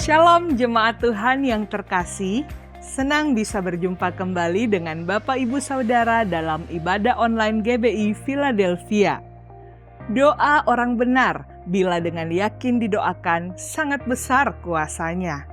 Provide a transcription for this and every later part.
Shalom jemaat Tuhan yang terkasih, senang bisa berjumpa kembali dengan Bapak Ibu Saudara dalam ibadah online GBI Philadelphia. Doa orang benar bila dengan yakin didoakan sangat besar kuasanya.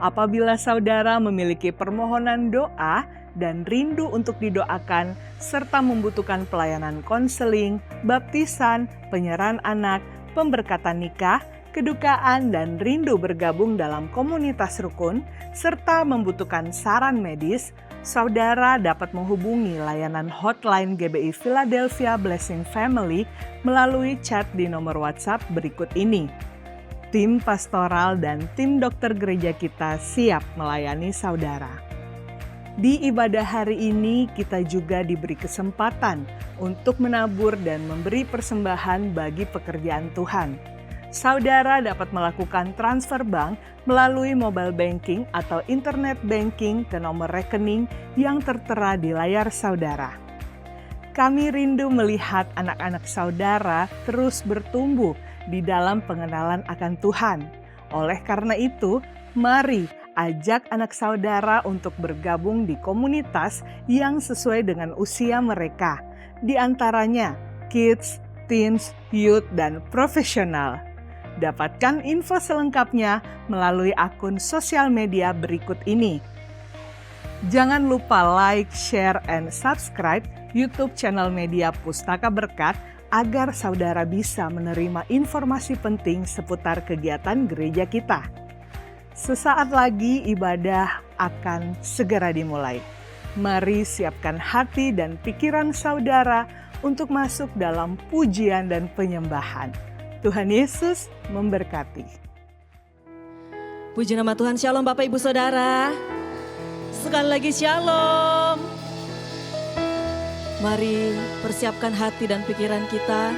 Apabila saudara memiliki permohonan doa dan rindu untuk didoakan, serta membutuhkan pelayanan konseling, baptisan, penyerahan anak, pemberkatan nikah, kedukaan, dan rindu bergabung dalam komunitas rukun, serta membutuhkan saran medis, saudara dapat menghubungi layanan hotline GBI Philadelphia Blessing Family melalui chat di nomor WhatsApp berikut ini. Tim pastoral dan tim dokter gereja kita siap melayani saudara. Di ibadah hari ini kita juga diberi kesempatan untuk menabur dan memberi persembahan bagi pekerjaan Tuhan. Saudara dapat melakukan transfer bank melalui mobile banking atau internet banking ke nomor rekening yang tertera di layar saudara. Kami rindu melihat anak-anak saudara terus bertumbuh di dalam pengenalan akan Tuhan. Oleh karena itu, mari ajak anak saudara untuk bergabung di komunitas yang sesuai dengan usia mereka, di antaranya kids, teens, youth, dan profesional. Dapatkan info selengkapnya melalui akun sosial media berikut ini. Jangan lupa like, share, and subscribe YouTube channel media Pustaka Berkat agar saudara bisa menerima informasi penting seputar kegiatan gereja kita. Sesaat lagi ibadah akan segera dimulai. Mari siapkan hati dan pikiran saudara untuk masuk dalam pujian dan penyembahan. Tuhan Yesus memberkati. Puji nama Tuhan, shalom Bapak Ibu Saudara. Sekali lagi shalom. Mari persiapkan hati dan pikiran kita.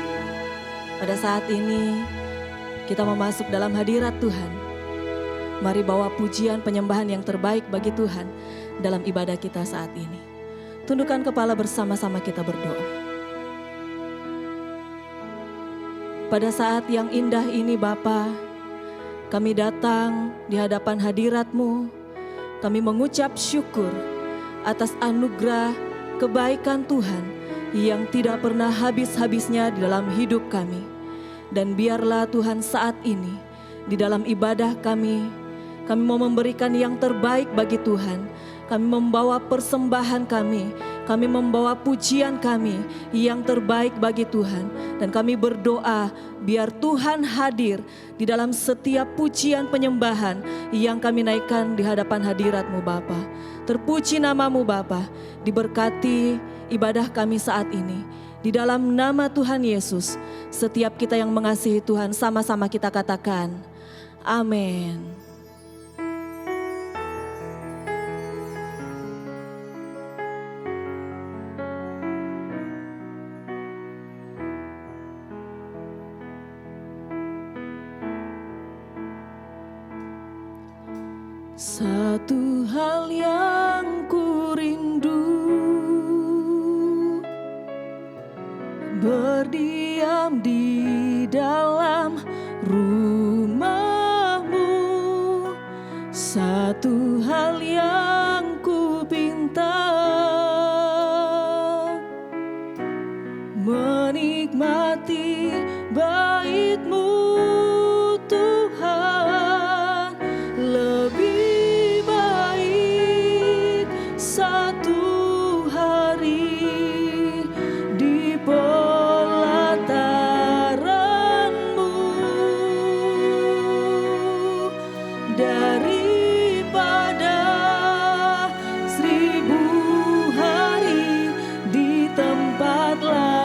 Pada saat ini kita memasuk dalam hadirat Tuhan. Mari bawa pujian penyembahan yang terbaik bagi Tuhan dalam ibadah kita saat ini. Tundukkan kepala bersama-sama kita berdoa. Pada saat yang indah ini Bapa, kami datang di hadapan hadirat-Mu. Kami mengucap syukur atas anugerah kebaikan Tuhan yang tidak pernah habis-habisnya di dalam hidup kami. Dan biarlah Tuhan saat ini di dalam ibadah kami mau memberikan yang terbaik bagi Tuhan. Kami membawa persembahan kami membawa pujian kami yang terbaik bagi Tuhan. Dan kami berdoa biar Tuhan hadir di dalam setiap pujian penyembahan yang kami naikkan di hadapan hadirat-Mu Bapa. Terpuji nama-Mu Bapa, diberkati ibadah kami saat ini. Di dalam nama Tuhan Yesus, setiap kita yang mengasihi Tuhan sama-sama kita katakan, amin. Satu hal yang ku rindu, berdiam di dalam rumah-Mu. Satu hal yang ku pinta, menikmati bait-Mu Tuhan. Lebih baik satu hari di pelataran-Mu daripada 1000 hari di tempat lain.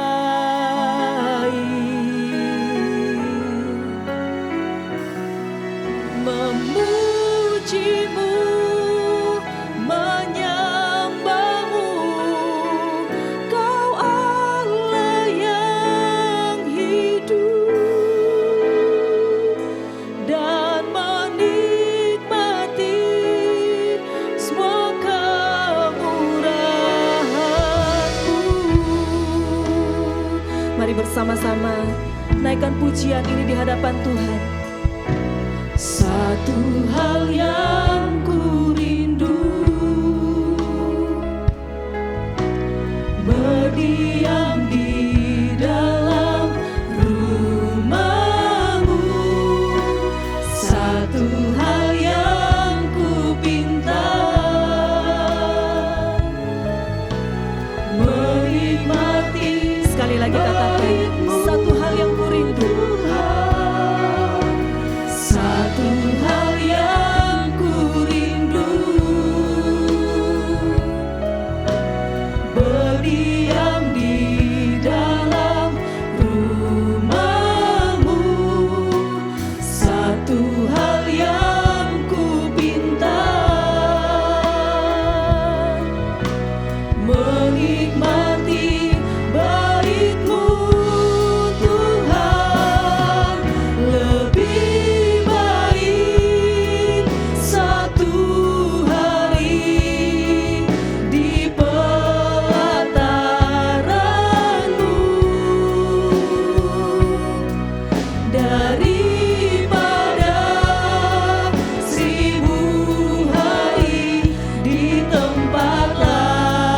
Memuji-Mu, menyembah-Mu, Kau Allah yang hidup, dan menikmati semua kemurahan-Mu. Mari bersama-sama naikkan pujian ini di hadapan Tuhan. Satu hal yang ku rindu, berdiam di dalam rumah-Mu. Satu hal yang ku pinta, menikmati. Sekali lagi katakan, satu hal yang ku rindu. Satu hal yang ku rindu, berdiam di dalam rumah-Mu. Satu hal yang ku pinta, menikmati bait-Mu Tuhan. Lebih baik satu hari di pelataran-Mu daripada 1000 hari di tempat lain.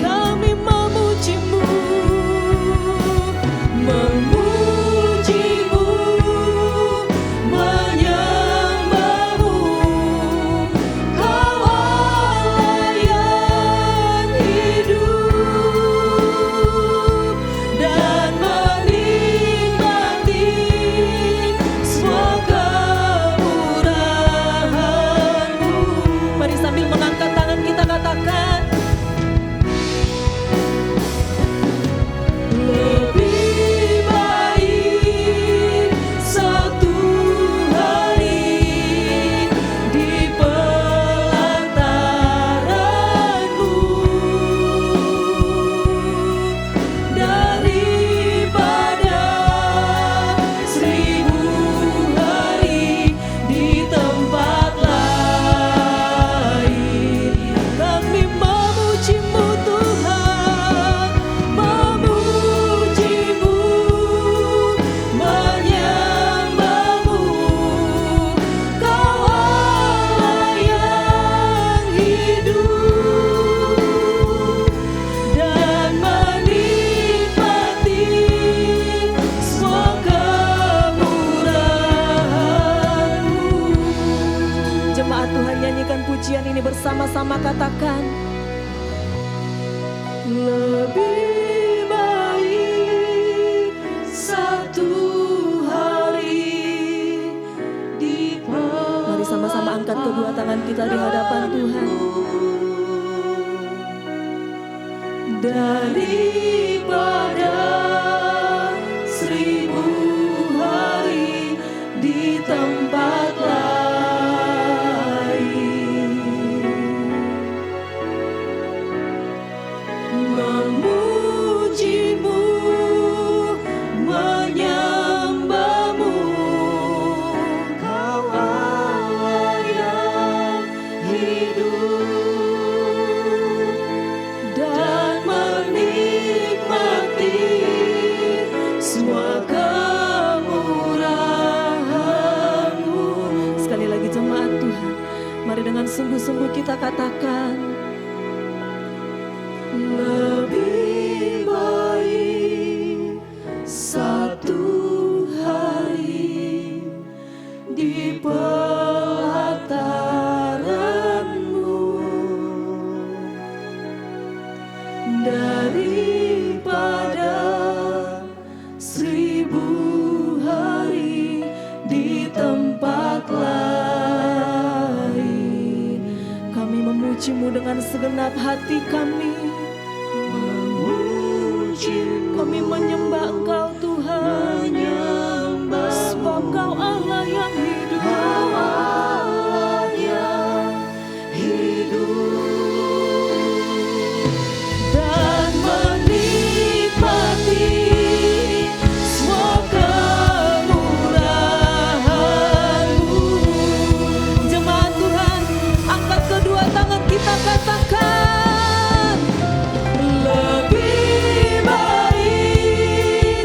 Kami memuji-Mu, memuji-Mu, menyembah-Mu. Kau Allah yang hidup, dan menikmati semua kemurahan-Mu. Mari sambil mengangkat tangan kita katakan, lebih baik satu hari di pelataran-Mu daripada 1000 hari di tempat lain. Kami memuji-Mu Tuhan, memuji-Mu, menyembah-Mu. Kau Allah yang hidup, dan menikmati semua kemurahan-Mu. Jemaat Tuhan, nyanyikan pujian ini bersama-sama, katakan, lebih baik satu hari di pelataran. Mari sama-sama angkat kedua tangan kita di hadapan Tuhan. Daripada 1000 hari di tempat lain. Memuji-Mu, menyembah-Mu. Kau Allah yang hidup, dan menikmati semua kemurahan-Mu. Sekali lagi jemaat Tuhan, mari dengan sungguh-sungguh kita katakan, lebih baik satu hari di pelataran-Mu daripada 1000 hari di tempat lain. Kami memuji-Mu dengan segenap hati kami. Kami menyembah Engkau Tuhan, sebab Kau Allah yang hidup. Kau Allah yang hidup, dan menikmati semua kemurahan-Mu. Jemaat Tuhan, angkat kedua tangan kita, katakan, lebih baik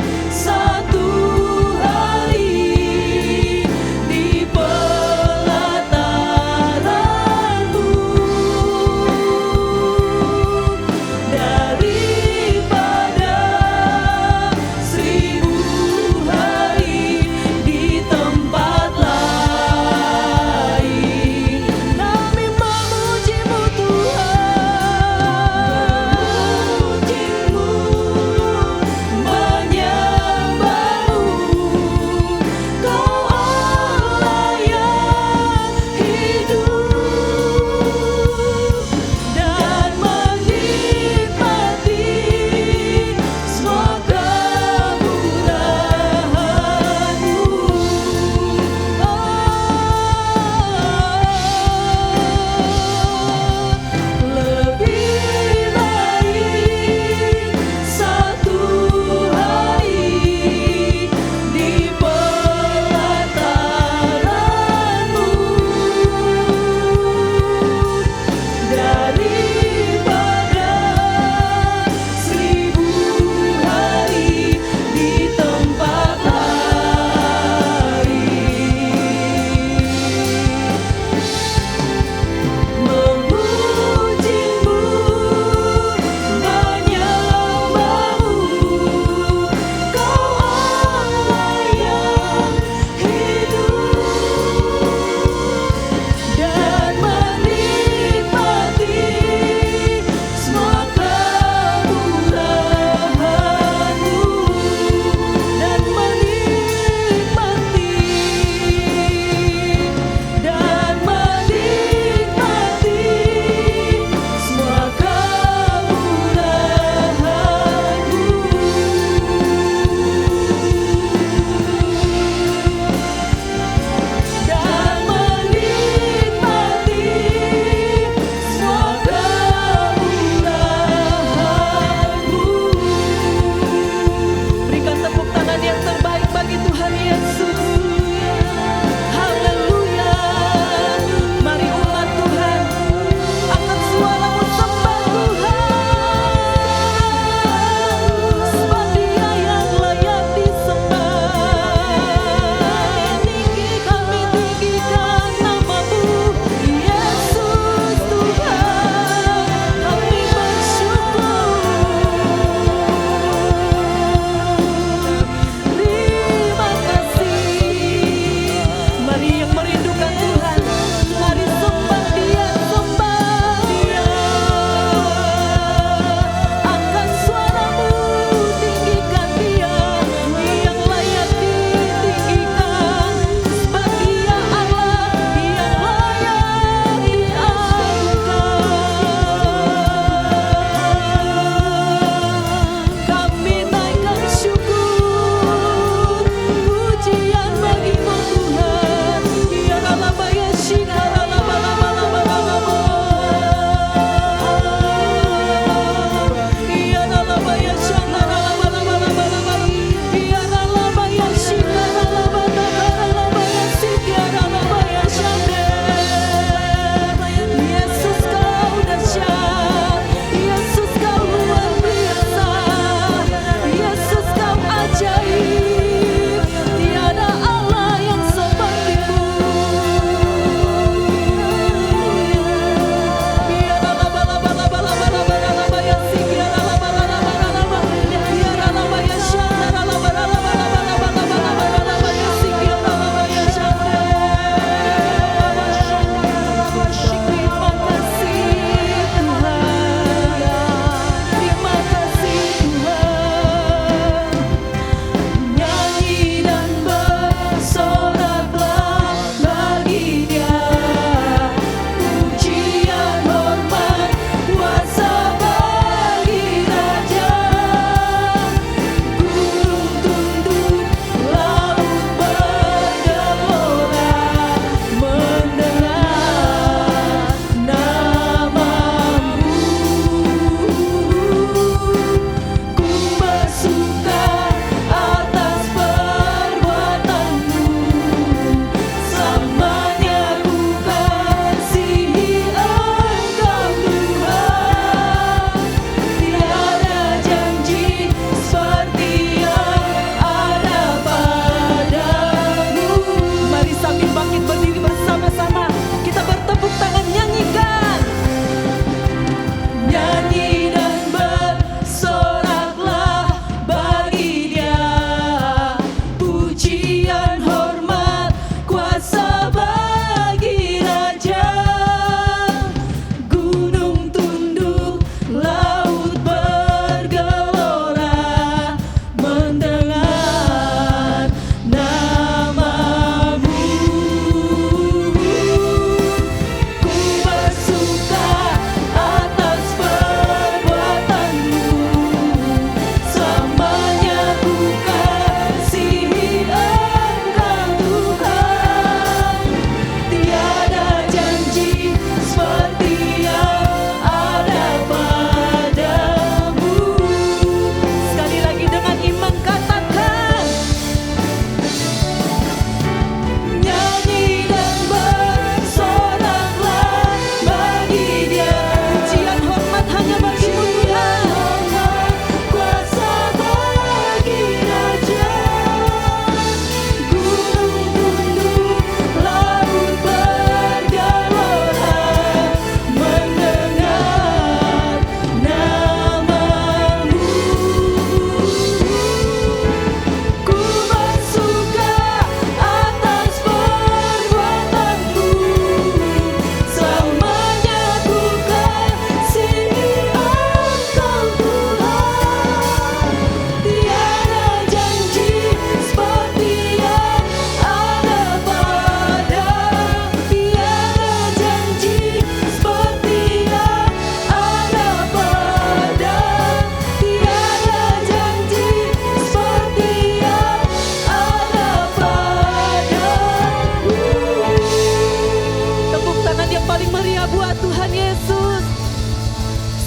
Yesus.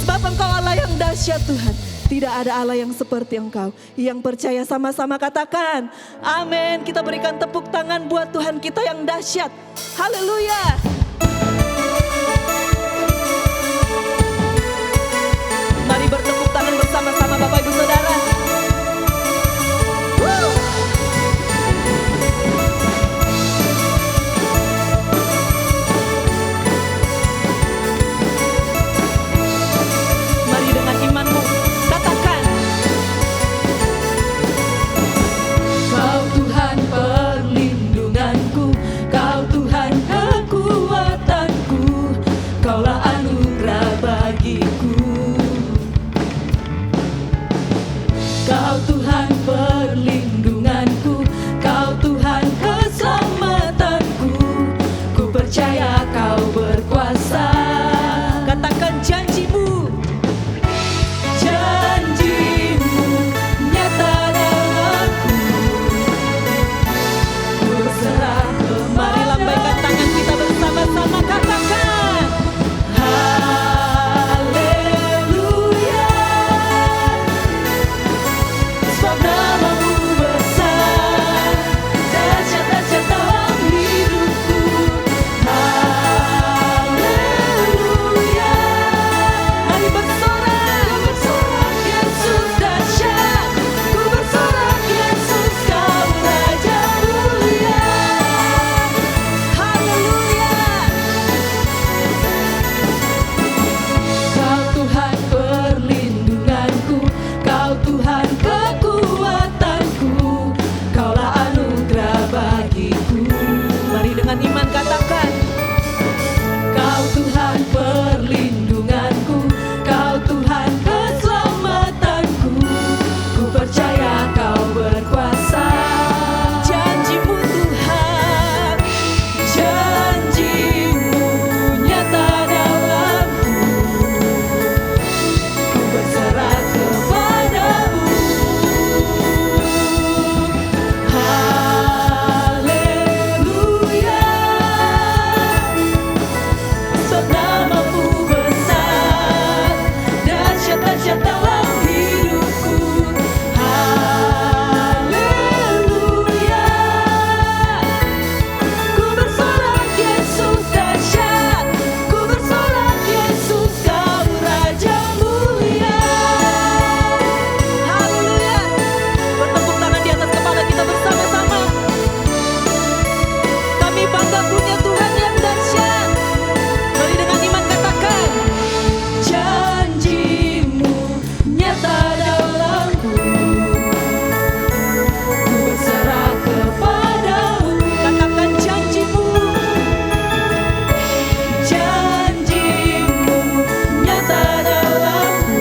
Sebab Engkau Allah yang dahsyat Tuhan. Tidak ada Allah yang seperti Engkau. Yang percaya sama-sama katakan amin. Kita berikan tepuk tangan buat Tuhan kita yang dahsyat. Haleluya. Mari bertepuk tangan bersama-sama Bapak Ibu Saudara. Mari dengan imanmu katakan, Kau Tuhan perlindunganku, Kau Tuhan kekuatanku, Kaulah anugerah bagiku. Kau Tuhan perlindunganku, Kau Tuhan keselamatanku, ku percaya Kau berkuasa. Katakan janjimu, janjimu nyata dalamku, ku berserah. Mari lambaikan tangan kita bersama-sama katakan haleluya. Sebab namamu besar, dahsyat-dahsyat dalam hidupku. Haleluya. Mari bersorak, Yesus dahsyat. Ku bersorak, Yesus Kau Raja mulia. Haleluya. Kau Tuhan perlindunganku, Kau Tuhan kekuatanku, Kaulah anugerah bagiku. Mari dengan iman katakan, Kau Tuhan perlindunganku, Kau Tuhan keselamatanku, ku percaya Kau berkuasa. Janjimu Tuhan, janjimu nyata dalamku, ku berserah kepadamu. Haleluya. Sebab namamu besar, dahsyat-dahsyat dalam hidupku. Haleluya. Ku bersorak Yesus dahsyat, ku bersorak Yesus Kau Raja mulia. Haleluya. Bertepuk tangan di atas kepala kita bersama-sama. Kami bangga punya Tuhan yang dahsyat. Mari dengan iman katakan, janjimu nyata dalamku, ku berserah kepadamu. Katakan janjimu, janjimu nyata dalamku,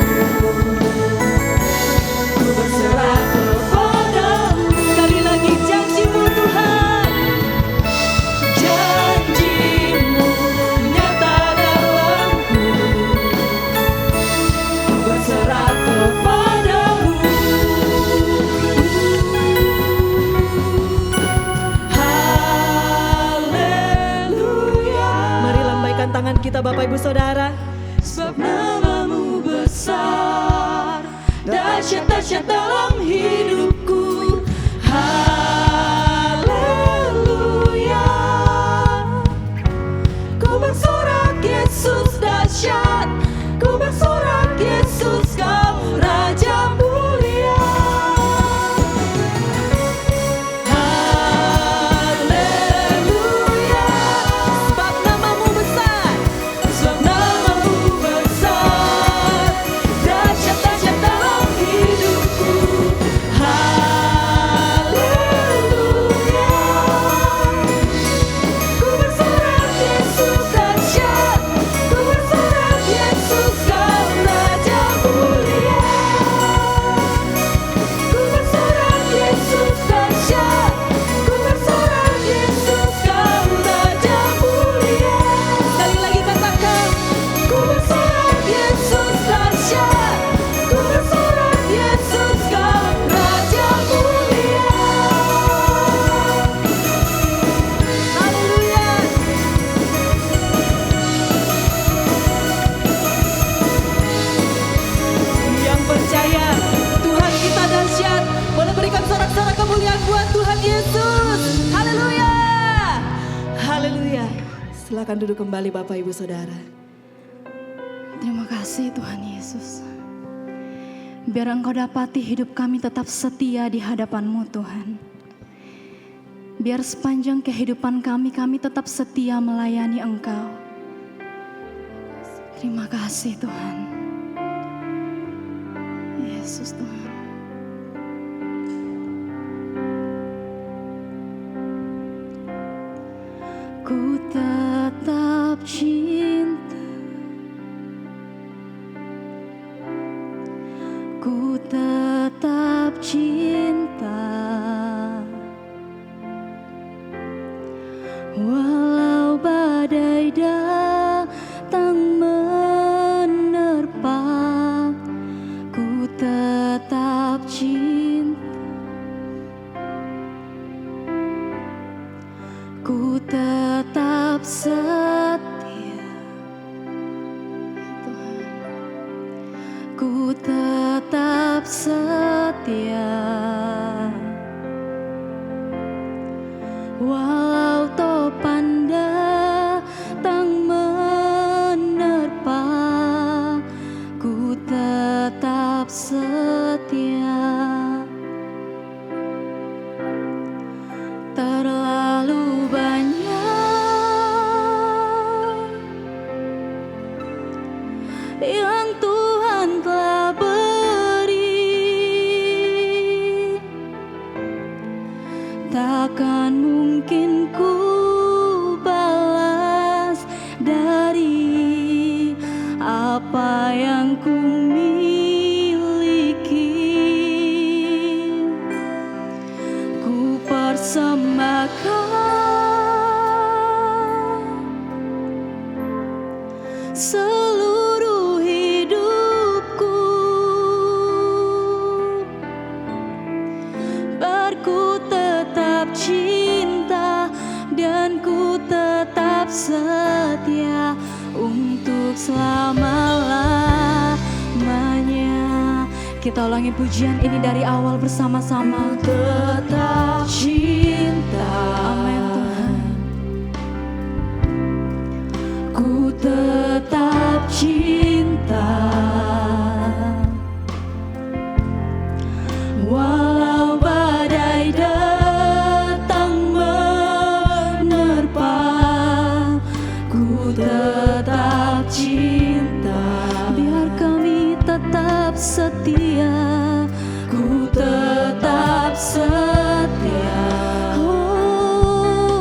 ku berserah kepadamu. Sekali lagi janjimu Tuhan, janjimu nyata dalamku, ku berserah kepadamu. Haleluya. Mari lambaikan tangan kita Bapak Ibu Saudara. Sebab namamu besar, dahsyat-dahsyat dalam hidupku. Haleluya. Ku bersorak Yesus dahsyat, ku bersorak Yesus Kau Raja mulia. Haleluya. Sebab namamu besar, sebab namamu besar, dahsyat-dahsyat dalam hidupku. Haleluya. Silakan duduk kembali Bapak Ibu Saudara. Terima kasih Tuhan Yesus. Biar Engkau dapati hidup kami tetap setia di hadapan-Mu Tuhan. Biar sepanjang kehidupan kami tetap setia melayani Engkau. Terima kasih Tuhan. Yesus Tuhan. Ku tetap cinta, ku tetap cinta, walau badai datang menerpa, ku tetap cinta, ku tetap setia, Tuhan. Ku tetap setia, walau topan datang menerpa, ku tetap setia. Terlalu banyak yang Tuhan telah beri, takkan mungkin ku balas dari apa yang ku miliki. Ku persembahkan seluruh hidupku, biar ku tetap cinta dan ku tetap setia untuk selama-lamanya. Kita ulangi pujian ini dari awal bersama-sama. Tetap cinta, amin Tuhan. Ku tetap cinta, walau badai datang menerpa, ku tetap cinta. Biar kami tetap setia, ku tetap setia. Oh,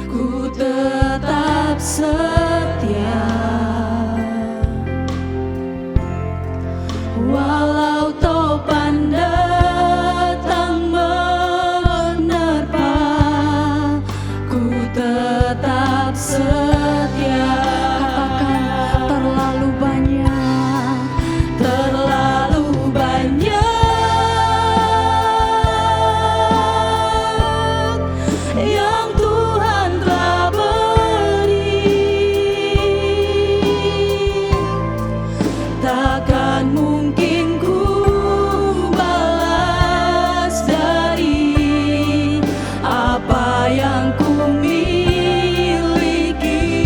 ku tetap setia, walau topan datang menerpa, ku tetap setia. Katakan terlalu banyak, terlalu banyak yang Tuhan telah beri, takkan mungkin ku balas dari apa yang ku miliki.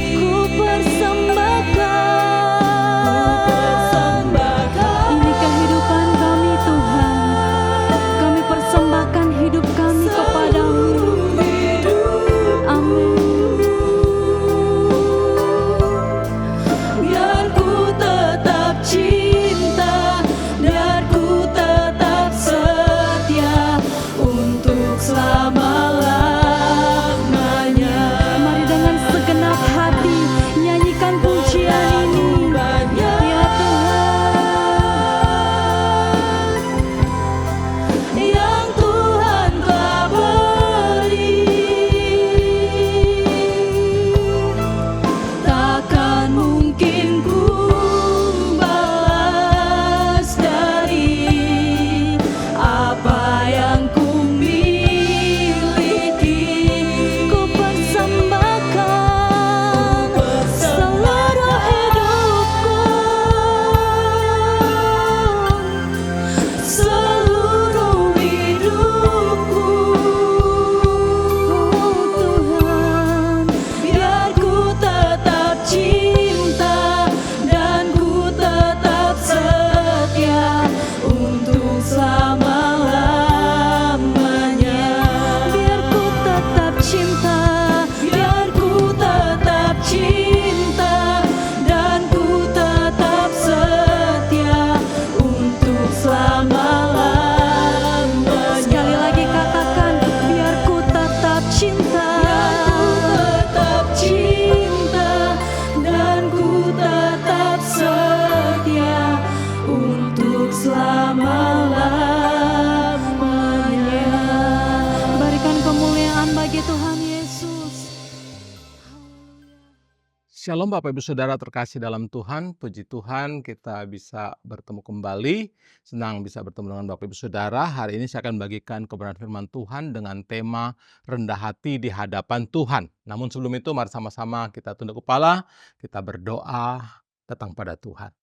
Shalom Bapak Ibu Saudara terkasih dalam Tuhan, puji Tuhan kita bisa bertemu kembali. Senang bisa bertemu dengan Bapak Ibu Saudara. Hari ini saya akan bagikan kebenaran firman Tuhan dengan tema rendah hati di hadapan Tuhan. Namun sebelum itu mari sama-sama kita tunduk kepala, kita berdoa datang pada Tuhan.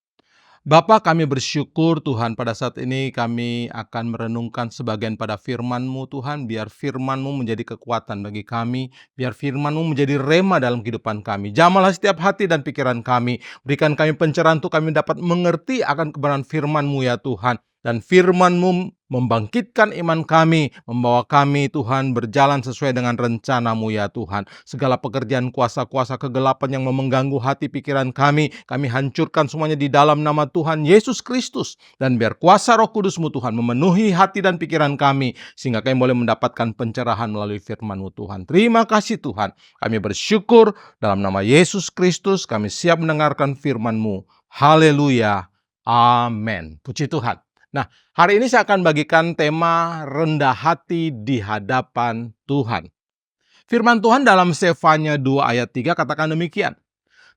Bapa, kami bersyukur Tuhan pada saat ini kami akan merenungkan sebagian pada firman-Mu Tuhan. Biar firman-Mu menjadi kekuatan bagi kami. Biar firman-Mu menjadi rema dalam kehidupan kami. Jamahlah setiap hati dan pikiran kami. Berikan kami pencerahan untuk kami dapat mengerti akan kebenaran firman-Mu ya Tuhan. Dan firman-Mu membangkitkan iman kami, membawa kami Tuhan berjalan sesuai dengan rencana-Mu ya Tuhan. Segala pekerjaan kuasa-kuasa kegelapan yang mengganggu hati pikiran kami hancurkan semuanya di dalam nama Tuhan Yesus Kristus. Dan biar kuasa Roh Kudus-Mu Tuhan memenuhi hati dan pikiran kami, sehingga kami boleh mendapatkan pencerahan melalui firman-Mu Tuhan. Terima kasih Tuhan. Kami bersyukur dalam nama Yesus Kristus kami siap mendengarkan firman-Mu. Haleluya. Amin. Puji Tuhan. Nah, hari ini saya akan bagikan tema rendah hati di hadapan Tuhan. Firman Tuhan dalam Sefanya 2 ayat 3 katakan demikian.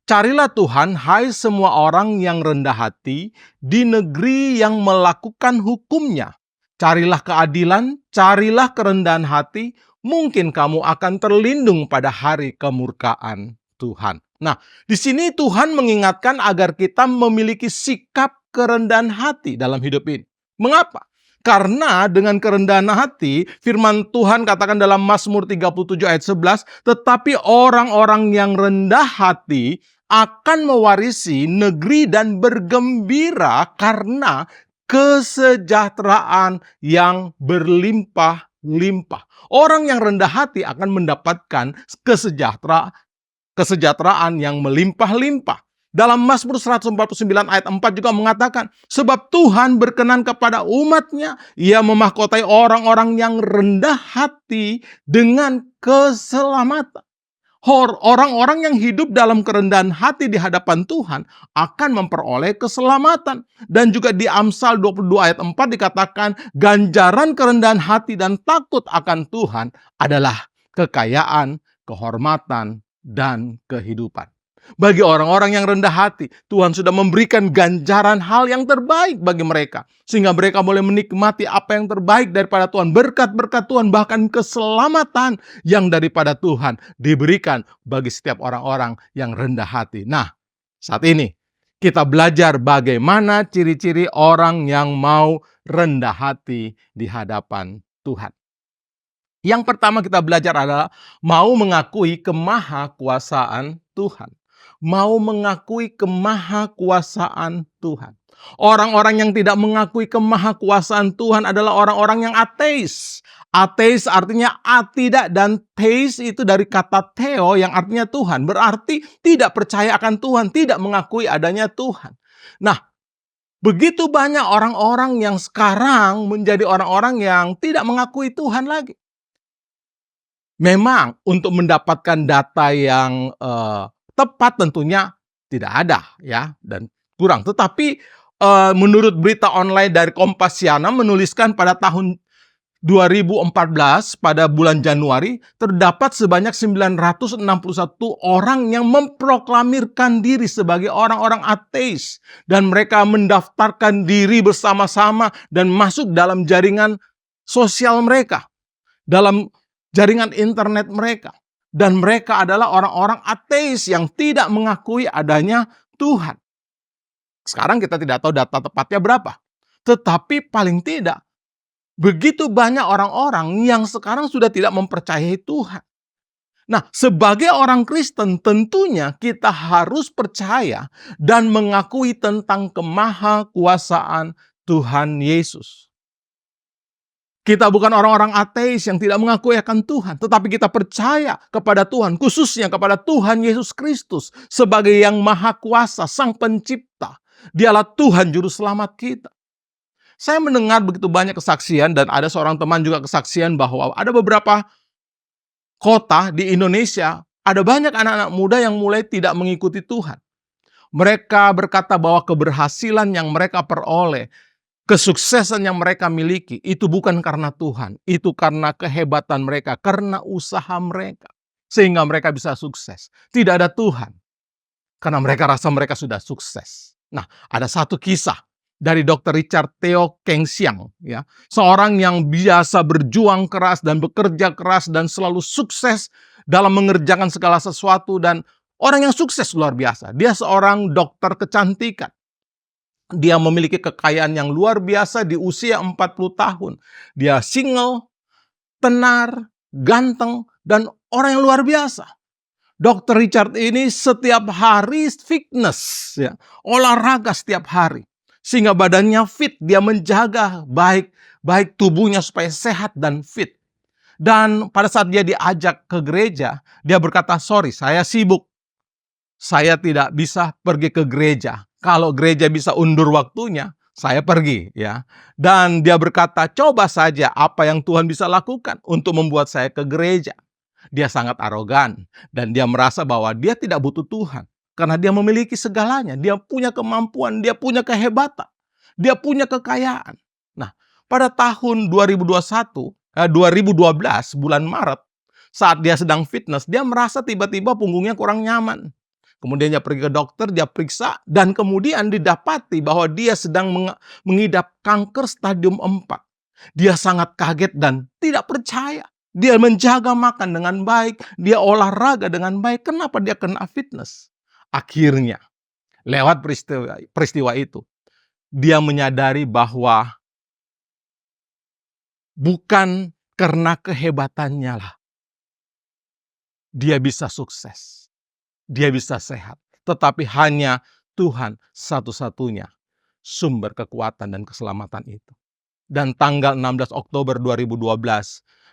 Carilah Tuhan, hai semua orang yang rendah hati, di negeri yang melakukan hukum-Nya. Carilah keadilan, carilah kerendahan hati, mungkin kamu akan terlindung pada hari kemurkaan Tuhan. Nah, di sini Tuhan mengingatkan agar kita memiliki sikap kerendahan hati dalam hidup ini. Mengapa? Karena dengan kerendahan hati, firman Tuhan katakan dalam Mazmur 37 ayat 11, tetapi orang-orang yang rendah hati akan mewarisi negeri dan bergembira karena kesejahteraan yang berlimpah-limpah. Orang yang rendah hati akan mendapatkan kesejahteraan yang melimpah-limpah. Dalam Mazmur 149 ayat 4 juga mengatakan, sebab Tuhan berkenan kepada umat-Nya, Ia memahkotai orang-orang yang rendah hati dengan keselamatan. Orang-orang yang hidup dalam kerendahan hati di hadapan Tuhan akan memperoleh keselamatan. Dan juga di Amsal 22 ayat 4 dikatakan, ganjaran kerendahan hati dan takut akan Tuhan adalah kekayaan, kehormatan, dan kehidupan. Bagi orang-orang yang rendah hati, Tuhan sudah memberikan ganjaran hal yang terbaik bagi mereka. Sehingga mereka boleh menikmati apa yang terbaik daripada Tuhan. Berkat-berkat Tuhan, bahkan keselamatan yang daripada Tuhan diberikan bagi setiap orang-orang yang rendah hati. Nah, saat ini kita belajar bagaimana ciri-ciri orang yang mau rendah hati di hadapan Tuhan. Yang pertama kita belajar adalah mau mengakui kemahakuasaan Tuhan. Mau mengakui kemahakuasaan Tuhan. Orang-orang yang tidak mengakui kemahakuasaan Tuhan adalah orang-orang yang ateis. Ateis artinya tidak, dan theis itu dari kata theo yang artinya Tuhan. Berarti tidak percaya akan Tuhan, tidak mengakui adanya Tuhan. Nah, begitu banyak orang-orang yang sekarang menjadi orang-orang yang tidak mengakui Tuhan lagi. Memang untuk mendapatkan data yang tepat tentunya tidak ada ya, dan kurang. Tetapi menurut berita online dari Kompasiana menuliskan pada tahun 2014 pada bulan Januari terdapat sebanyak 961 orang yang memproklamirkan diri sebagai orang-orang ateis, dan mereka mendaftarkan diri bersama-sama dan masuk dalam jaringan sosial mereka, dalam jaringan internet mereka. Dan mereka adalah orang-orang ateis yang tidak mengakui adanya Tuhan. Sekarang kita tidak tahu data tepatnya berapa. Tetapi paling tidak, begitu banyak orang-orang yang sekarang sudah tidak mempercayai Tuhan. Nah, sebagai orang Kristen tentunya kita harus percaya dan mengakui tentang kemahakuasaan Tuhan Yesus. Kita bukan orang-orang ateis yang tidak mengakui akan Tuhan, tetapi kita percaya kepada Tuhan, khususnya kepada Tuhan Yesus Kristus sebagai yang maha kuasa, Sang Pencipta. Dialah Tuhan Juru Selamat kita. Saya mendengar begitu banyak kesaksian, dan ada seorang teman juga kesaksian bahwa ada beberapa kota di Indonesia, ada banyak anak-anak muda yang mulai tidak mengikuti Tuhan. Mereka berkata bahwa keberhasilan yang mereka peroleh, kesuksesan yang mereka miliki, itu bukan karena Tuhan. Itu karena kehebatan mereka, karena usaha mereka. Sehingga mereka bisa sukses. Tidak ada Tuhan. karena mereka rasa mereka sudah sukses. Nah, ada satu kisah dari Dr. Richard Theo Keng Siang, ya, seorang yang biasa berjuang keras dan bekerja keras dan selalu sukses dalam mengerjakan segala sesuatu, dan orang yang sukses luar biasa. Dia seorang dokter kecantikan. Dia memiliki kekayaan yang luar biasa di usia 40 tahun. Dia single, tenar, ganteng, dan orang yang luar biasa. Dr. Richard ini setiap hari fitness, ya, olahraga setiap hari. Sehingga badannya fit, dia menjaga baik tubuhnya supaya sehat dan fit. Dan pada saat dia diajak ke gereja, dia berkata, "Sorry, saya sibuk. Saya tidak bisa pergi ke gereja. Kalau gereja bisa undur waktunya, saya pergi." Ya. Dan dia berkata, "Coba saja apa yang Tuhan bisa lakukan untuk membuat saya ke gereja." Dia sangat arogan dan dia merasa bahwa dia tidak butuh Tuhan karena dia memiliki segalanya. Dia punya kemampuan, dia punya kehebatan, dia punya kekayaan. Nah, pada tahun 2012 bulan Maret, saat dia sedang fitness, dia merasa tiba-tiba punggungnya kurang nyaman. Kemudian dia pergi ke dokter, dia periksa, dan kemudian didapati bahwa dia sedang mengidap kanker stadium 4. Dia sangat kaget dan tidak percaya. Dia menjaga makan dengan baik, dia olahraga dengan baik. Kenapa dia kena fitness? Akhirnya, lewat peristiwa itu, dia menyadari bahwa bukan karena kehebatannya lah dia bisa sukses, dia bisa sehat, tetapi hanya Tuhan satu-satunya sumber kekuatan dan keselamatan itu. Dan tanggal 16 Oktober 2012,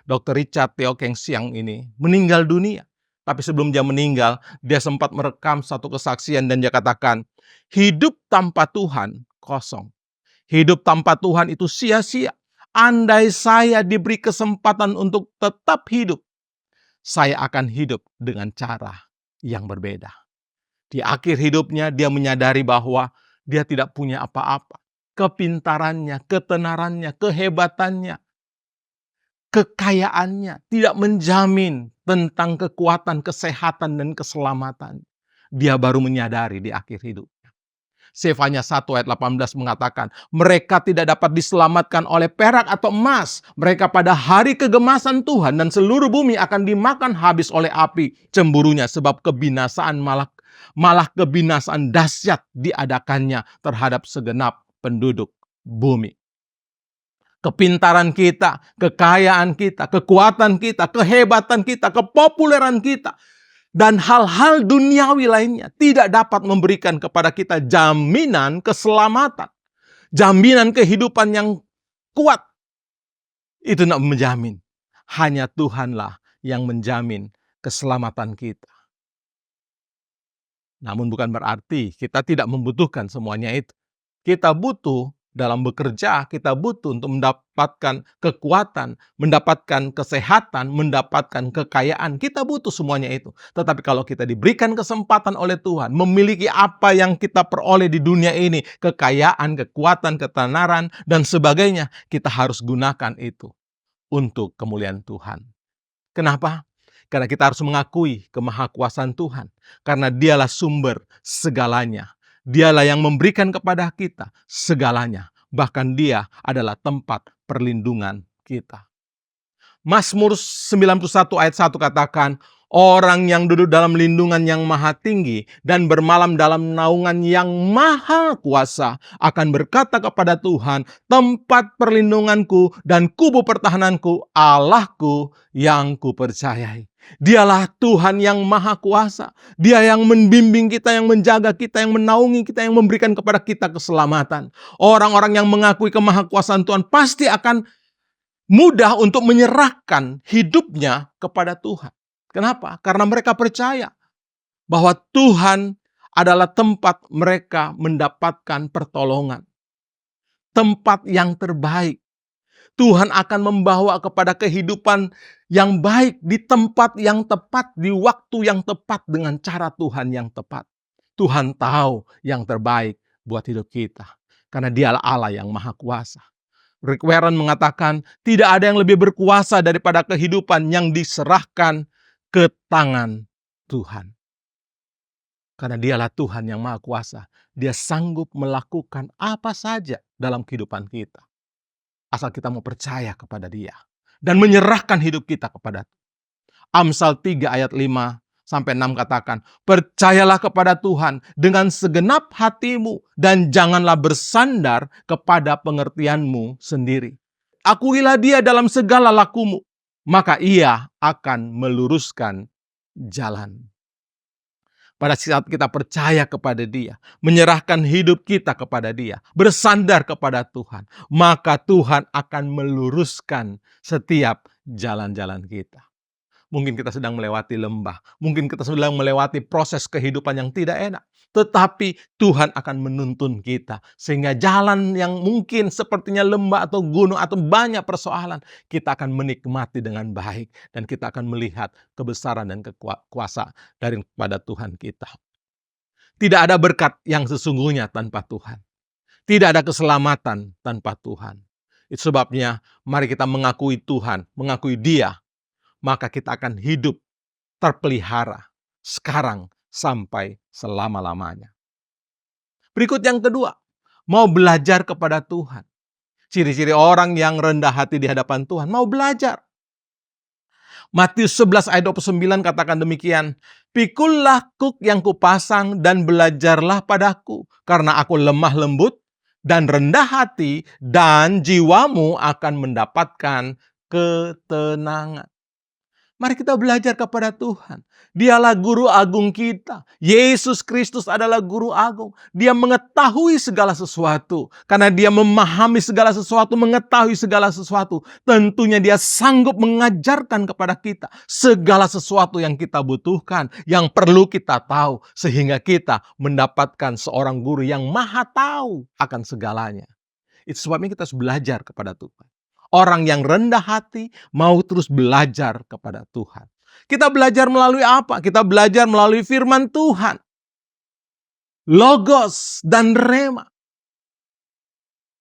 Dr. Richard Theo Keng Siang ini meninggal dunia. Tapi sebelum dia meninggal, dia sempat merekam satu kesaksian dan dia katakan, hidup tanpa Tuhan kosong. Hidup tanpa Tuhan itu sia-sia. Andai saya diberi kesempatan untuk tetap hidup, saya akan hidup dengan cara yang berbeda. Di akhir hidupnya dia menyadari bahwa dia tidak punya apa-apa. Kepintarannya, ketenarannya, kehebatannya, kekayaannya tidak menjamin tentang kekuatan, kesehatan, dan keselamatan. Dia baru menyadari di akhir hidupnya. Sefanya 1 ayat 18 mengatakan, mereka tidak dapat diselamatkan oleh perak atau emas. Mereka pada hari kegemasan Tuhan dan seluruh bumi akan dimakan habis oleh api cemburunya, sebab kebinasaan malah kebinasaan dahsyat diadakannya terhadap segenap penduduk bumi. Kepintaran kita, kekayaan kita, kekuatan kita, kehebatan kita, kepopuleran kita, dan hal-hal duniawi lainnya tidak dapat memberikan kepada kita jaminan keselamatan, jaminan kehidupan yang kuat. Itu tidak menjamin. Hanya Tuhanlah yang menjamin keselamatan kita. Namun bukan berarti kita tidak membutuhkan semuanya itu. Kita butuh dalam bekerja, kita butuh untuk mendapatkan kekuatan, mendapatkan kesehatan, mendapatkan kekayaan. Kita butuh semuanya itu. Tetapi kalau kita diberikan kesempatan oleh Tuhan, memiliki apa yang kita peroleh di dunia ini, kekayaan, kekuatan, ketenaran, dan sebagainya, kita harus gunakan itu untuk kemuliaan Tuhan. Kenapa? Karena kita harus mengakui kemahakuasaan Tuhan. Karena dialah sumber segalanya. Dialah yang memberikan kepada kita segalanya. Bahkan dia adalah tempat perlindungan kita. Mazmur 91 ayat 1 katakan, orang yang duduk dalam lindungan yang maha tinggi dan bermalam dalam naungan yang maha kuasa akan berkata kepada Tuhan, tempat perlindunganku dan kubu pertahananku, Allahku yang kupercayai. Dialah Tuhan yang maha kuasa. Dia yang membimbing kita, yang menjaga kita, yang menaungi kita, yang memberikan kepada kita keselamatan. Orang-orang yang mengakui kemahakuasaan Tuhan pasti akan mudah untuk menyerahkan hidupnya kepada Tuhan. Kenapa? Karena mereka percaya bahwa Tuhan adalah tempat mereka mendapatkan pertolongan. Tempat yang terbaik. Tuhan akan membawa kepada kehidupan yang baik di tempat yang tepat, di waktu yang tepat, dengan cara Tuhan yang tepat. Tuhan tahu yang terbaik buat hidup kita. Karena dialah Allah yang maha kuasa. Rick Warren mengatakan, tidak ada yang lebih berkuasa daripada kehidupan yang diserahkan ke tangan Tuhan. Karena Dialah Tuhan yang Maha Kuasa. Dia sanggup melakukan apa saja dalam kehidupan kita. Asal kita mau percaya kepada Dia dan menyerahkan hidup kita kepada Dia. Amsal 3 ayat 5-6 katakan, percayalah kepada Tuhan dengan segenap hatimu dan janganlah bersandar kepada pengertianmu sendiri. Akuilah Dia dalam segala lakumu, maka Ia akan meluruskan jalan. Pada saat kita percaya kepada Dia, menyerahkan hidup kita kepada Dia, bersandar kepada Tuhan, maka Tuhan akan meluruskan setiap jalan-jalan kita. Mungkin kita sedang melewati lembah, mungkin kita sedang melewati proses kehidupan yang tidak enak, tetapi Tuhan akan menuntun kita sehingga jalan yang mungkin sepertinya lembah atau gunung atau banyak persoalan, kita akan menikmati dengan baik dan kita akan melihat kebesaran dan kuasa daripada Tuhan kita. Tidak ada berkat yang sesungguhnya tanpa Tuhan. Tidak ada keselamatan tanpa Tuhan. Itu sebabnya mari kita mengakui Tuhan, mengakui Dia, maka kita akan hidup terpelihara sekarang sampai selama-lamanya. Berikut yang kedua, mau belajar kepada Tuhan. Ciri-ciri orang yang rendah hati di hadapan Tuhan, mau belajar. Matius 11 ayat 29 katakan demikian, pikullah kuk yang kupasang dan belajarlah padaku, karena aku lemah lembut dan rendah hati, dan jiwamu akan mendapatkan ketenangan. Mari kita belajar kepada Tuhan. Dialah guru agung kita. Yesus Kristus adalah guru agung. Dia mengetahui segala sesuatu. Karena Dia memahami segala sesuatu, mengetahui segala sesuatu. Tentunya Dia sanggup mengajarkan kepada kita segala sesuatu yang kita butuhkan, yang perlu kita tahu, sehingga kita mendapatkan seorang guru yang maha tahu akan segalanya. Itu sebabnya kita harus belajar kepada Tuhan. Orang yang rendah hati mau terus belajar kepada Tuhan. Kita belajar melalui apa? Kita belajar melalui firman Tuhan. Logos dan rema.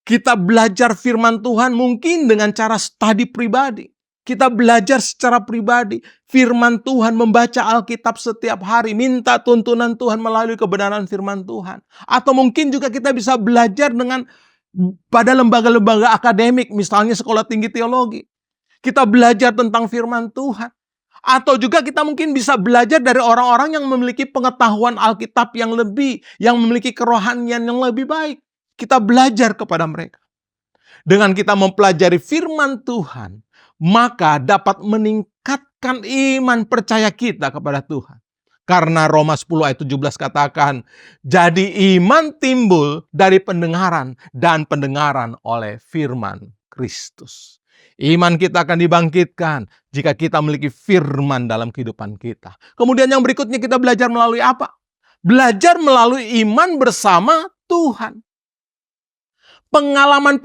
Kita belajar firman Tuhan mungkin dengan cara studi pribadi. Kita belajar secara pribadi. Firman Tuhan, membaca Alkitab setiap hari. Minta tuntunan Tuhan melalui kebenaran firman Tuhan. Atau mungkin juga kita bisa belajar pada lembaga-lembaga akademik, misalnya sekolah tinggi teologi. Kita belajar tentang firman Tuhan. Atau juga kita mungkin bisa belajar dari orang-orang yang memiliki pengetahuan Alkitab yang lebih, yang memiliki kerohanian yang lebih baik. Kita belajar kepada mereka. Dengan kita mempelajari firman Tuhan, maka dapat meningkatkan iman percaya kita kepada Tuhan. Karena Roma 10 ayat 17 katakan, jadi iman timbul dari pendengaran dan pendengaran oleh firman Kristus. Iman kita akan dibangkitkan jika kita memiliki firman dalam kehidupan kita. Kemudian yang berikutnya kita belajar melalui apa? Belajar melalui iman bersama Tuhan. Pengalaman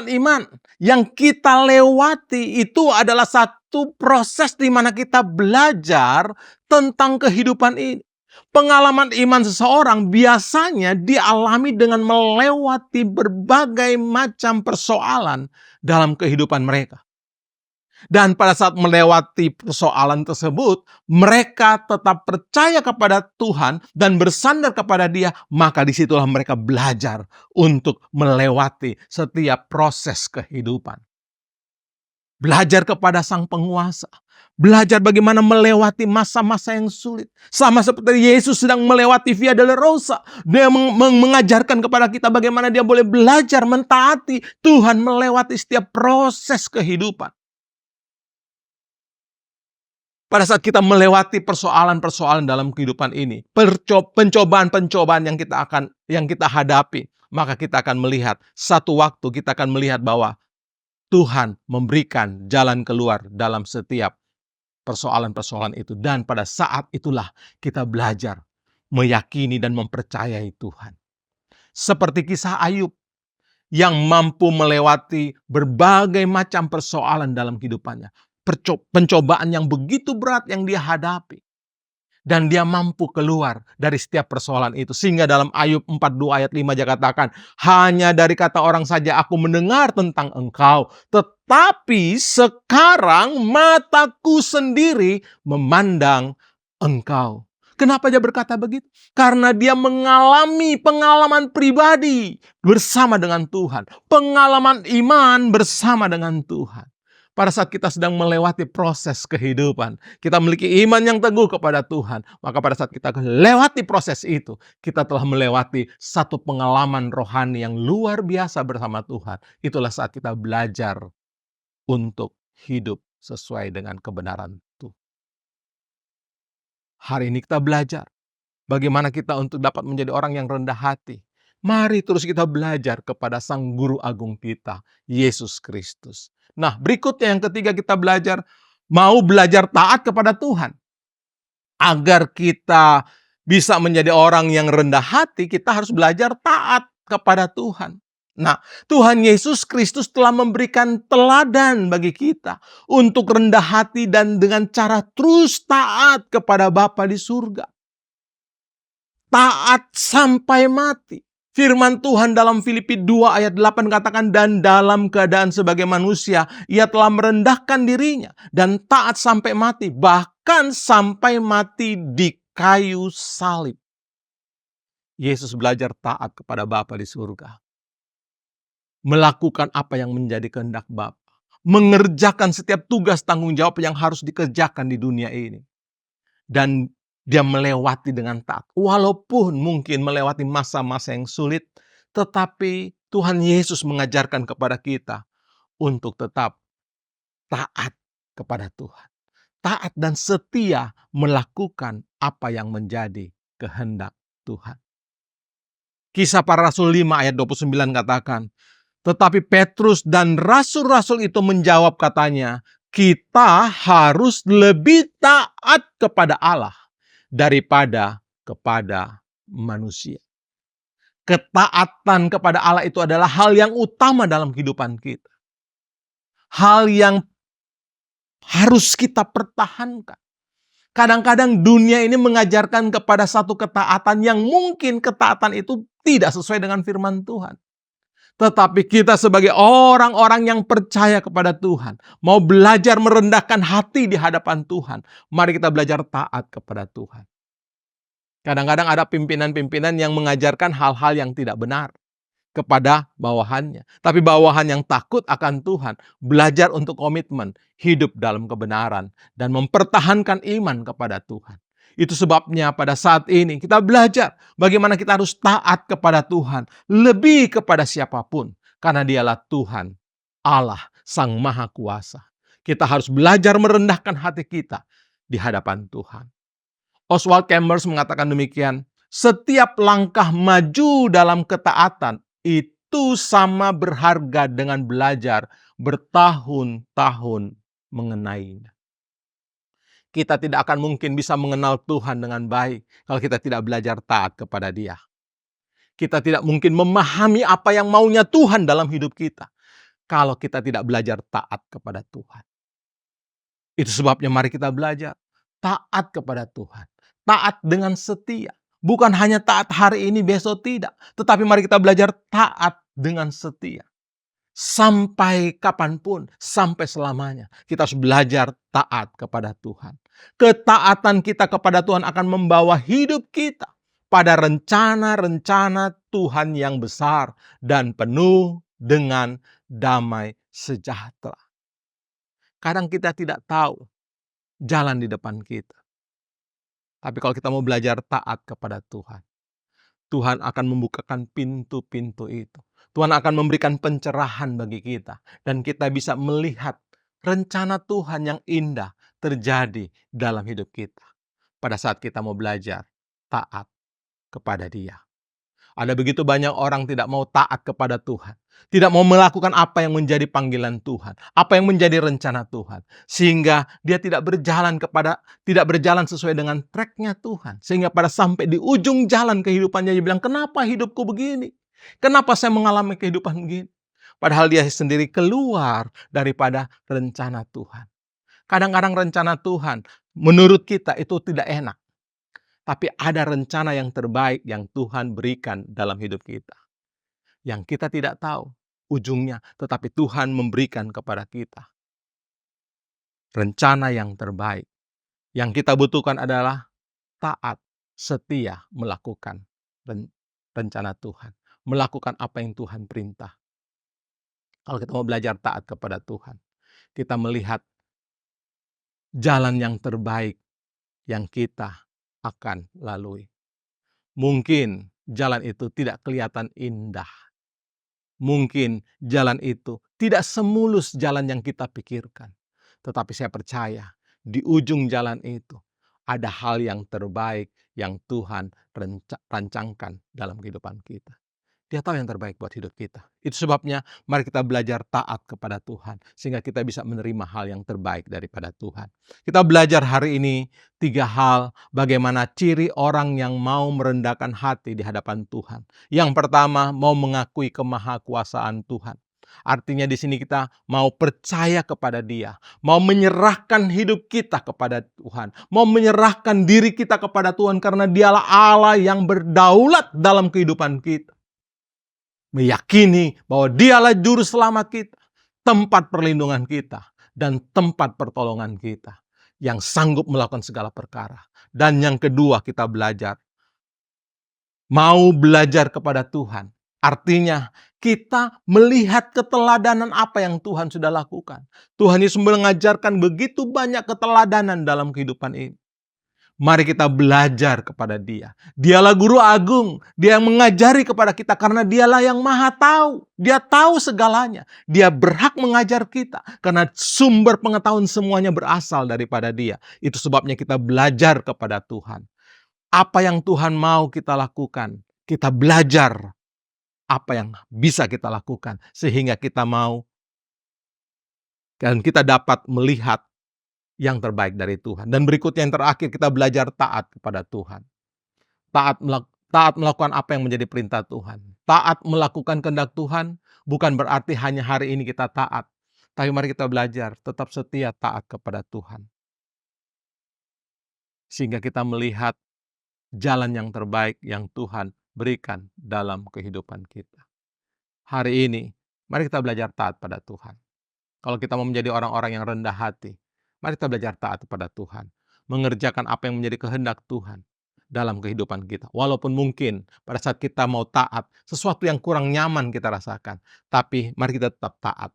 iman yang kita lewati itu adalah satu proses di mana kita belajar tentang kehidupan ini. Pengalaman iman seseorang biasanya dialami dengan melewati berbagai macam persoalan dalam kehidupan mereka. Dan pada saat melewati persoalan tersebut, mereka tetap percaya kepada Tuhan dan bersandar kepada Dia, maka disitulah mereka belajar untuk melewati setiap proses kehidupan. Belajar kepada Sang Penguasa. Belajar bagaimana melewati masa-masa yang sulit. Sama seperti Yesus sedang melewati Via Dolorosa. Dia mengajarkan kepada kita bagaimana dia boleh belajar mentaati Tuhan melewati setiap proses kehidupan. Pada saat kita melewati persoalan-persoalan dalam kehidupan ini, pencobaan-pencobaan yang kita hadapi, maka kita akan melihat satu waktu kita akan melihat bahwa Tuhan memberikan jalan keluar dalam setiap persoalan-persoalan itu, dan pada saat itulah kita belajar meyakini dan mempercayai Tuhan. Seperti kisah Ayub yang mampu melewati berbagai macam persoalan dalam kehidupannya. Pencobaan yang begitu berat yang dia hadapi. Dan dia mampu keluar dari setiap persoalan itu. Sehingga dalam Ayub 42 ayat 5 dia katakan, hanya dari kata orang saja aku mendengar tentang engkau. Tetapi sekarang mataku sendiri memandang engkau. Kenapa dia berkata begitu? Karena dia mengalami pengalaman pribadi bersama dengan Tuhan. Pengalaman iman bersama dengan Tuhan. Pada saat kita sedang melewati proses kehidupan, kita memiliki iman yang teguh kepada Tuhan. Maka pada saat kita melewati proses itu, kita telah melewati satu pengalaman rohani yang luar biasa bersama Tuhan. Itulah saat kita belajar untuk hidup sesuai dengan kebenaran Tuhan. Hari ini kita belajar bagaimana kita untuk dapat menjadi orang yang rendah hati. Mari terus kita belajar kepada Sang Guru Agung kita, Yesus Kristus. Nah, berikutnya yang ketiga kita belajar, mau belajar taat kepada Tuhan. Agar kita bisa menjadi orang yang rendah hati, kita harus belajar taat kepada Tuhan. Nah, Tuhan Yesus Kristus telah memberikan teladan bagi kita untuk rendah hati dan dengan cara terus taat kepada Bapa di surga. Taat sampai mati. Firman Tuhan dalam Filipi 2 ayat 8 katakan, dan dalam keadaan sebagai manusia, ia telah merendahkan dirinya dan taat sampai mati, bahkan sampai mati di kayu salib. Yesus belajar taat kepada Bapa di surga. Melakukan apa yang menjadi kehendak Bapa. Mengerjakan setiap tugas tanggung jawab yang harus dikerjakan di dunia ini. Dan dia melewati dengan taat. Walaupun mungkin melewati masa-masa yang sulit, tetapi Tuhan Yesus mengajarkan kepada kita untuk tetap taat kepada Tuhan. Taat dan setia melakukan apa yang menjadi kehendak Tuhan. Kisah Para Rasul 5 ayat 29 katakan, tetapi Petrus dan rasul-rasul itu menjawab katanya, kita harus lebih taat kepada Allah daripada kepada manusia. Ketaatan kepada Allah itu adalah hal yang utama dalam kehidupan kita. Hal yang harus kita pertahankan. Kadang-kadang dunia ini mengajarkan kepada satu ketaatan yang mungkin ketaatan itu tidak sesuai dengan firman Tuhan. Tetapi kita sebagai orang-orang yang percaya kepada Tuhan, mau belajar merendahkan hati di hadapan Tuhan, mari kita belajar taat kepada Tuhan. Kadang-kadang ada pimpinan-pimpinan yang mengajarkan hal-hal yang tidak benar kepada bawahannya. Tapi bawahan yang takut akan Tuhan, belajar untuk komitmen, hidup dalam kebenaran, dan mempertahankan iman kepada Tuhan. Itu sebabnya pada saat ini kita belajar bagaimana kita harus taat kepada Tuhan, lebih kepada siapapun. Karena dialah Tuhan, Allah, Sang Maha Kuasa. Kita harus belajar merendahkan hati kita di hadapan Tuhan. Oswald Chambers mengatakan demikian, setiap langkah maju dalam ketaatan itu sama berharga dengan belajar bertahun-tahun mengenainya. Kita tidak akan mungkin bisa mengenal Tuhan dengan baik kalau kita tidak belajar taat kepada Dia. Kita tidak mungkin memahami apa yang maunya Tuhan dalam hidup kita kalau kita tidak belajar taat kepada Tuhan. Itu sebabnya mari kita belajar taat kepada Tuhan. Taat dengan setia. Bukan hanya taat hari ini, besok tidak. Tetapi mari kita belajar taat dengan setia. Sampai kapanpun, sampai selamanya. Kita harus belajar taat kepada Tuhan. Ketaatan kita kepada Tuhan akan membawa hidup kita pada rencana-rencana Tuhan yang besar dan penuh dengan damai sejahtera. Kadang kita tidak tahu jalan di depan kita. Tapi kalau kita mau belajar taat kepada Tuhan, Tuhan akan membukakan pintu-pintu itu. Tuhan akan memberikan pencerahan bagi kita. Dan kita bisa melihat rencana Tuhan yang indah terjadi dalam hidup kita. Pada saat kita mau belajar taat kepada Dia. Ada begitu banyak orang tidak mau taat kepada Tuhan. Tidak mau melakukan apa yang menjadi panggilan Tuhan. Apa yang menjadi rencana Tuhan. Sehingga dia tidak berjalan sesuai dengan tracknya Tuhan. Sehingga pada sampai di ujung jalan kehidupannya dia bilang, kenapa hidupku begini? Kenapa saya mengalami kehidupan begini? Padahal dia sendiri keluar daripada rencana Tuhan. Kadang-kadang rencana Tuhan menurut kita itu tidak enak. Tapi ada rencana yang terbaik yang Tuhan berikan dalam hidup kita. Yang kita tidak tahu ujungnya, tetapi Tuhan memberikan kepada kita. Rencana yang terbaik. Yang kita butuhkan adalah taat setia melakukan rencana Tuhan, melakukan apa yang Tuhan perintah. Kalau kita mau belajar taat kepada Tuhan, kita melihat jalan yang terbaik yang kita akan lalui. Mungkin jalan itu tidak kelihatan indah. Mungkin jalan itu tidak semulus jalan yang kita pikirkan. Tetapi saya percaya di ujung jalan itu ada hal yang terbaik yang Tuhan rancangkan dalam kehidupan kita. Dia tahu yang terbaik buat hidup kita. Itu sebabnya mari kita belajar taat kepada Tuhan, sehingga kita bisa menerima hal yang terbaik daripada Tuhan. Kita belajar hari ini 3 hal bagaimana ciri orang yang mau merendahkan hati di hadapan Tuhan. Yang pertama, mau mengakui kemahakuasaan Tuhan. Artinya di sini kita mau percaya kepada Dia, mau menyerahkan hidup kita kepada Tuhan, mau menyerahkan diri kita kepada Tuhan karena Dialah Allah yang berdaulat dalam kehidupan kita. Meyakini bahwa Dialah juru selamat kita, tempat perlindungan kita, dan tempat pertolongan kita, yang sanggup melakukan segala perkara. Dan yang kedua, kita belajar, mau belajar kepada Tuhan. Artinya kita melihat keteladanan apa yang Tuhan sudah lakukan. Tuhan Yesus mengajarkan begitu banyak keteladanan dalam kehidupan ini. Mari kita belajar kepada Dia. Dialah guru agung. Dia yang mengajari kepada kita karena Dialah yang maha tahu. Dia tahu segalanya. Dia berhak mengajar kita karena sumber pengetahuan semuanya berasal daripada Dia. Itu sebabnya kita belajar kepada Tuhan. Apa yang Tuhan mau kita lakukan, kita belajar apa yang bisa kita lakukan sehingga kita mau dan kita dapat melihat yang terbaik dari Tuhan. Dan berikutnya yang terakhir, kita belajar taat kepada Tuhan. Taat melakukan apa yang menjadi perintah Tuhan. Taat melakukan kehendak Tuhan bukan berarti hanya hari ini kita taat. Tapi mari kita belajar tetap setia taat kepada Tuhan. Sehingga kita melihat jalan yang terbaik yang Tuhan berikan dalam kehidupan kita. Hari ini, mari kita belajar taat pada Tuhan. Kalau kita mau menjadi orang-orang yang rendah hati, mari kita belajar taat kepada Tuhan. Mengerjakan apa yang menjadi kehendak Tuhan dalam kehidupan kita. Walaupun mungkin pada saat kita mau taat, sesuatu yang kurang nyaman kita rasakan. Tapi mari kita tetap taat.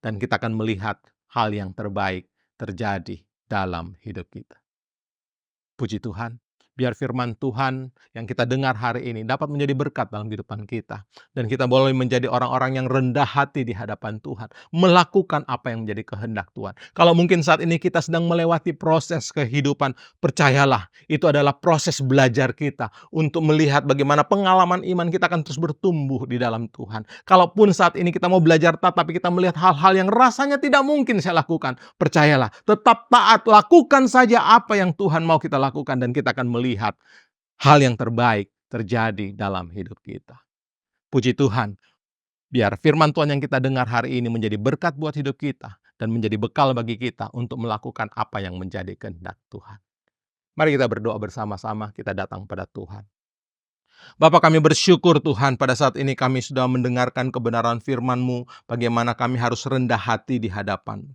Dan kita akan melihat hal yang terbaik terjadi dalam hidup kita. Puji Tuhan. Biar firman Tuhan yang kita dengar hari ini dapat menjadi berkat dalam kehidupan kita. Dan kita boleh menjadi orang-orang yang rendah hati di hadapan Tuhan. Melakukan apa yang menjadi kehendak Tuhan. Kalau mungkin saat ini kita sedang melewati proses kehidupan, percayalah itu adalah proses belajar kita. Untuk melihat bagaimana pengalaman iman kita akan terus bertumbuh di dalam Tuhan. Kalaupun saat ini kita mau belajar taat, tapi kita melihat hal-hal yang rasanya tidak mungkin saya lakukan. Percayalah, tetap taat, lakukan saja apa yang Tuhan mau kita lakukan. Dan kita akan melihat hal yang terbaik terjadi dalam hidup kita. Puji Tuhan, biar firman Tuhan yang kita dengar hari ini menjadi berkat buat hidup kita dan menjadi bekal bagi kita untuk melakukan apa yang menjadi kehendak Tuhan. Mari kita berdoa bersama-sama, kita datang pada Tuhan. Bapa, kami bersyukur Tuhan pada saat ini kami sudah mendengarkan kebenaran firman-Mu, bagaimana kami harus rendah hati di hadapan-Mu.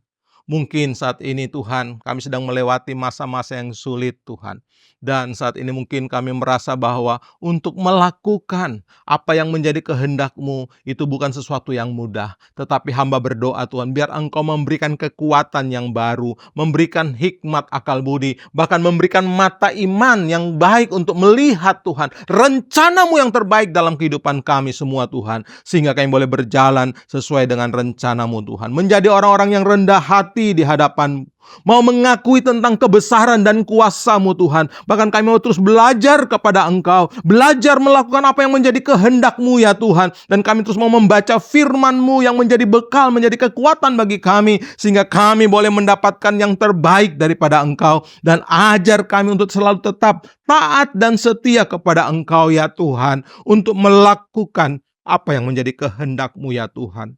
Mungkin saat ini Tuhan kami sedang melewati masa-masa yang sulit Tuhan. Dan saat ini mungkin kami merasa bahwa untuk melakukan apa yang menjadi kehendak-Mu itu bukan sesuatu yang mudah. Tetapi hamba berdoa Tuhan, biar Engkau memberikan kekuatan yang baru, memberikan hikmat akal budi, bahkan memberikan mata iman yang baik untuk melihat Tuhan, rencana-Mu yang terbaik dalam kehidupan kami semua Tuhan. Sehingga kami boleh berjalan sesuai dengan rencana-Mu Tuhan. Menjadi orang-orang yang rendah hati di hadapan-Mu. Mau mengakui tentang kebesaran dan kuasa-Mu Tuhan. Bahkan kami mau terus belajar kepada Engkau. Belajar melakukan apa yang menjadi kehendak-Mu ya Tuhan. Dan kami terus mau membaca firman-Mu yang menjadi bekal, menjadi kekuatan bagi kami. Sehingga kami boleh mendapatkan yang terbaik daripada Engkau. Dan ajar kami untuk selalu tetap taat dan setia kepada Engkau ya Tuhan. Untuk melakukan apa yang menjadi kehendak-Mu ya Tuhan.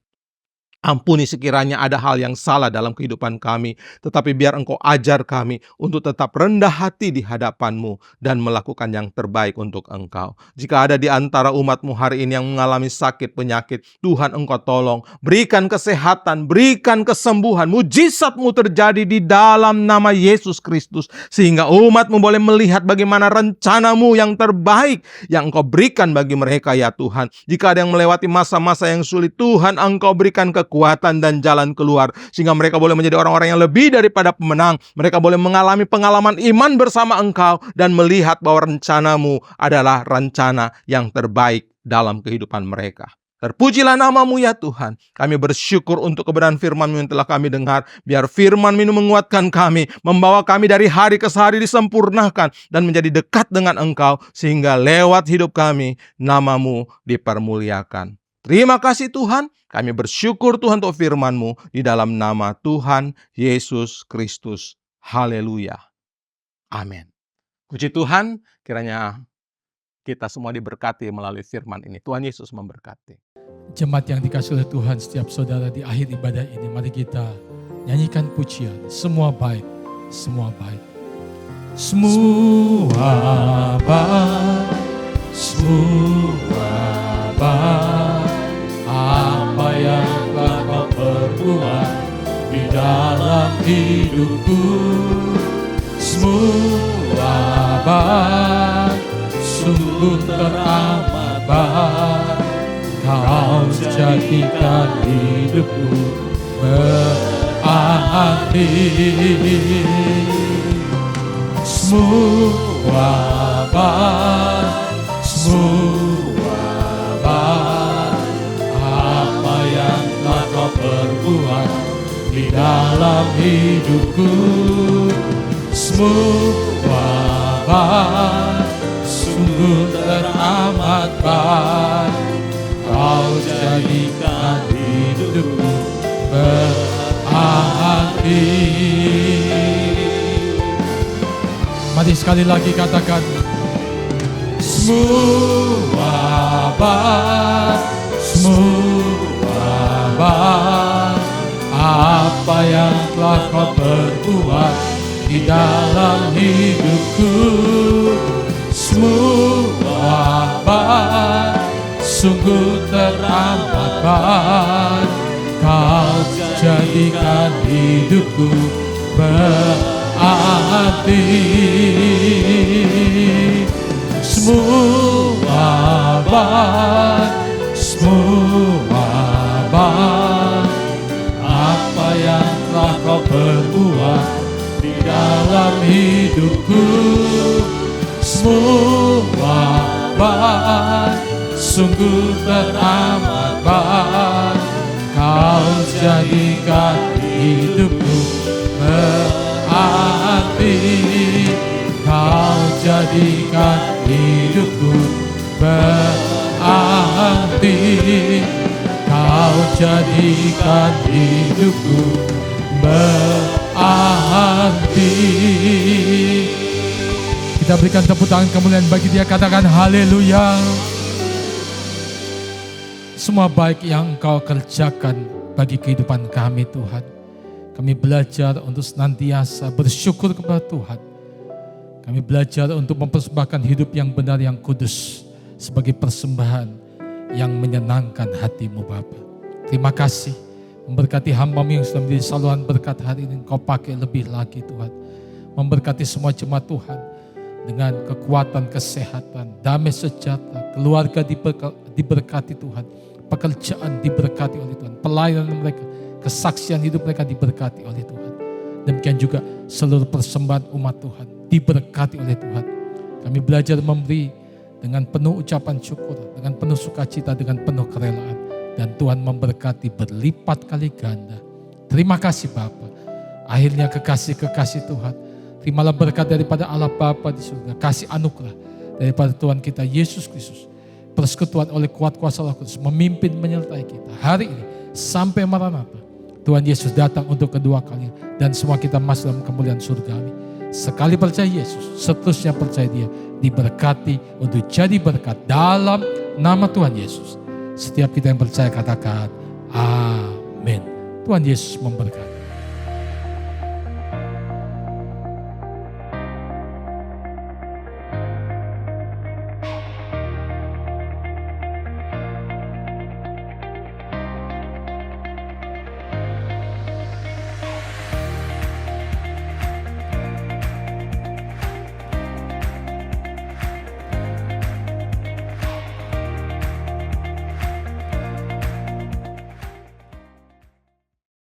Ampuni sekiranya ada hal yang salah dalam kehidupan kami, tetapi biar Engkau ajar kami untuk tetap rendah hati di hadapan-Mu dan melakukan yang terbaik untuk Engkau. Jika ada di antara umat-Mu hari ini yang mengalami sakit penyakit, Tuhan Engkau tolong, berikan kesehatan, berikan kesembuhan, mujizat-Mu terjadi di dalam nama Yesus Kristus, sehingga umat-Mu boleh melihat bagaimana rencana-Mu yang terbaik yang Engkau berikan bagi mereka ya Tuhan. Jika ada yang melewati masa-masa yang sulit, Tuhan Engkau berikan kekuatan dan jalan keluar, sehingga mereka boleh menjadi orang-orang yang lebih daripada pemenang. Mereka boleh mengalami pengalaman iman bersama Engkau dan melihat bahwa rencana-Mu adalah rencana yang terbaik dalam kehidupan mereka. Terpujilah nama-Mu ya Tuhan. Kami bersyukur untuk kebenaran firman-Mu yang telah kami dengar. Biar firman-Mu ini menguatkan kami, membawa kami dari hari ke hari disempurnakan dan menjadi dekat dengan Engkau, sehingga lewat hidup kami nama-Mu dipermuliakan. Terima kasih Tuhan, kami bersyukur Tuhan untuk firman-Mu di dalam nama Tuhan Yesus Kristus. Haleluya. Amin. Puji Tuhan, kiranya kita semua diberkati melalui firman ini. Tuhan Yesus memberkati. Jemaat yang dikasihi oleh Tuhan, setiap saudara di akhir ibadah ini, mari kita nyanyikan pujian. Semua baik, semua baik. Semua baik, semua baik. Apa yang telah Kau perbuat di dalam hidupku, semua baik, sungguh teramat baik. Kau jadikan hidupku berarti. Semua baik, semua baik. Apa yang telah Kau perbuat di dalam hidupku, semua baik, sungguh teramat baik. Kau jadikan hidupku berarti. Mari sekali lagi katakan, semua baik, semua baik. Apa yang telah Kau perbuat di dalam hidupku, semua baik, sungguh teramat baik. Kau jadikan hidupku berarti. Semua baik, semua baik. Apa yang telah Kau perbuat di dalam hidupku, semua baik, sungguh teramat baik. Kau jadikan hidupku berarti. Kau jadikan hidupku berarti. Kau jadikan hidupku berarti. Kita berikan tepuk tangan kemuliaan bagi Dia, katakan haleluya. Semua baik yang Engkau kerjakan bagi kehidupan kami Tuhan. Kami belajar untuk senantiasa bersyukur kepada Tuhan. Kami belajar untuk mempersembahkan hidup yang benar, yang kudus, sebagai persembahan yang menyenangkan hati-Mu Bapa. Terima kasih memberkati hamba-Mu yang sudah menjadi saluran berkat hari ini. Engkau pakai lebih lagi Tuhan. Memberkati semua jemaat Tuhan dengan kekuatan, kesehatan, damai sejahtera, keluarga diberkati Tuhan, pekerjaan diberkati oleh Tuhan, pelayanan mereka, kesaksian hidup mereka diberkati oleh Tuhan. Demikian juga seluruh persembahan umat Tuhan diberkati oleh Tuhan. Kami belajar memberi dengan penuh ucapan syukur, dengan penuh sukacita, dengan penuh kerelaan. Dan Tuhan memberkati berlipat kali ganda. Terima kasih Bapa. Akhirnya kekasih-kekasih Tuhan, terimalah berkat daripada Allah Bapa di surga, kasih anugerah daripada Tuhan kita Yesus Kristus, persekutuan oleh kuat kuasa Roh Kudus memimpin menyertai kita hari ini sampai Maranatha. Tuhan Yesus datang untuk kedua kali dan semua kita masuk dalam kemuliaan surgawi. Sekali percaya Yesus, seterusnya percaya Dia, diberkati untuk jadi berkat dalam nama Tuhan Yesus. Setiap kita yang percaya katakan amin. Tuhan Yesus memberkati.